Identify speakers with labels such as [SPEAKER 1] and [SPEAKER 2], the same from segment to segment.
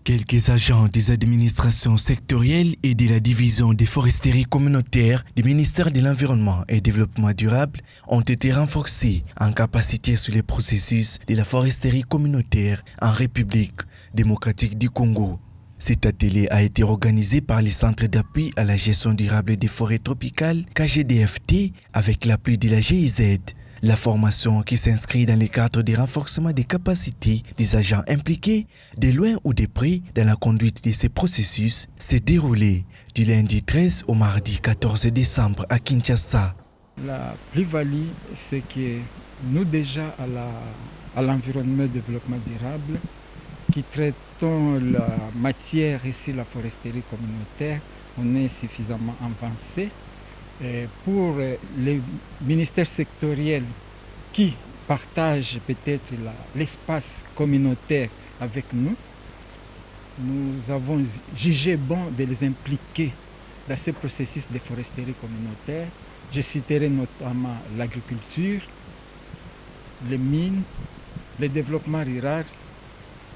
[SPEAKER 1] Quelques agents des administrations sectorielles et de la division des foresteries communautaires du ministère de l'Environnement et du Développement durable ont été renforcés en capacité sur les processus de la foresterie communautaire en République démocratique du Congo. Cet atelier a été organisé par les centres d'appui à la gestion durable des forêts tropicales KGDFT avec l'appui de la GIZ. La formation qui s'inscrit dans le cadre du renforcement des capacités des agents impliqués, de loin ou de près, dans la conduite de ces processus, s'est déroulée du lundi 13 au mardi 14 décembre à Kinshasa.
[SPEAKER 2] La plus-value, c'est que nous déjà à l'environnement et développement durable, qui traitons la matière ici, la foresterie communautaire, on est suffisamment avancé. Pour les ministères sectoriels qui partagent peut-être l'espace communautaire avec nous, nous avons jugé bon de les impliquer dans ce processus de foresterie communautaire. Je citerai notamment l'agriculture, les mines, le développement rural,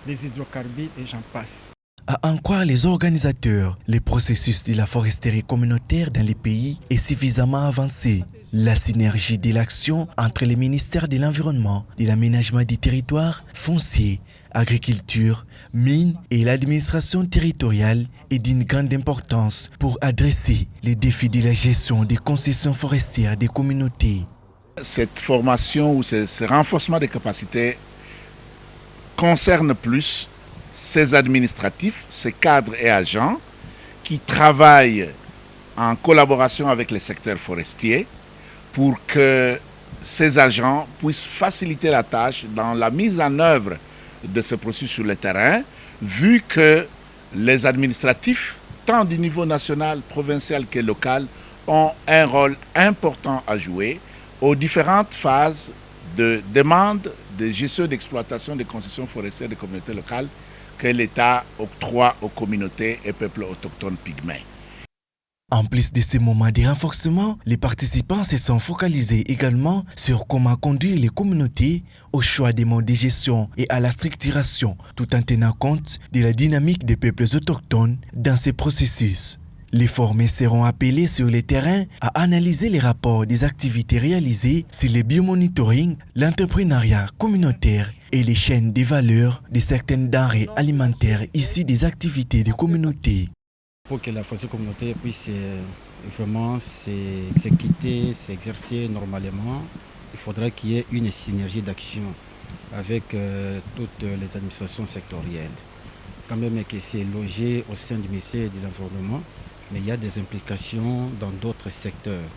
[SPEAKER 2] les hydrocarbures et j'en passe.
[SPEAKER 1] À en croire les organisateurs, le processus de la foresterie communautaire dans les pays est suffisamment avancé. La synergie de l'action entre les ministères de l'Environnement, de l'Aménagement du territoire, foncier, agriculture, mines et l'administration territoriale est d'une grande importance pour adresser les défis de la gestion des concessions forestières des communautés.
[SPEAKER 3] Cette formation ou ce renforcement des capacités concerne plus ces administratifs, ces cadres et agents qui travaillent en collaboration avec les secteurs forestiers pour que ces agents puissent faciliter la tâche dans la mise en œuvre de ce processus sur le terrain, vu que les administratifs, tant du niveau national, provincial que local, ont un rôle important à jouer aux différentes phases de demande, de gestion d'exploitation des concessions forestières des communautés locales que l'État octroie aux communautés et peuples autochtones pygmées.
[SPEAKER 1] En plus de ces moments de renforcement, les participants se sont focalisés également sur comment conduire les communautés au choix des modes de gestion et à la structuration, tout en tenant compte de la dynamique des peuples autochtones dans ces processus. Les formés seront appelés sur le terrain à analyser les rapports des activités réalisées sur le biomonitoring, l'entrepreneuriat communautaire et les chaînes de valeur de certaines denrées alimentaires issues des activités des communautés.
[SPEAKER 4] Pour que la foresterie communautaire puisse vraiment s'exécuter, s'exercer normalement, il faudra qu'il y ait une synergie d'action avec toutes les administrations sectorielles. Quand même que c'est logé au sein du ministère de l'Environnement, mais il y a des implications dans d'autres secteurs.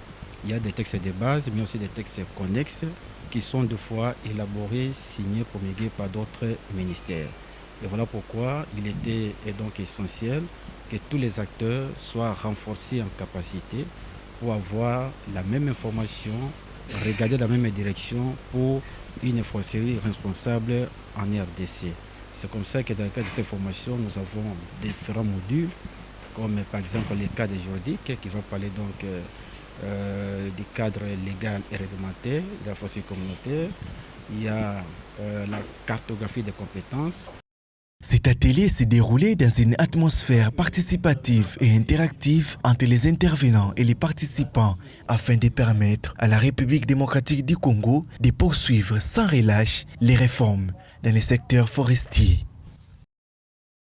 [SPEAKER 4] Il y a des textes de base, mais aussi des textes connexes qui sont deux fois élaborés, signés, promulgués par d'autres ministères. Et voilà pourquoi il était donc essentiel que tous les acteurs soient renforcés en capacité pour avoir la même information, regarder la même direction pour une foresterie responsable en RDC. C'est comme ça que dans le cadre de ces formations, nous avons différents modules, comme par exemple le cadre juridique qui va parler donc du cadre légal et réglementaire de la foresterie communautaire. Il y a la cartographie des compétences.
[SPEAKER 1] Cet atelier s'est déroulé dans une atmosphère participative et interactive entre les intervenants et les participants afin de permettre à la République démocratique du Congo de poursuivre sans relâche les réformes dans les secteurs forestiers.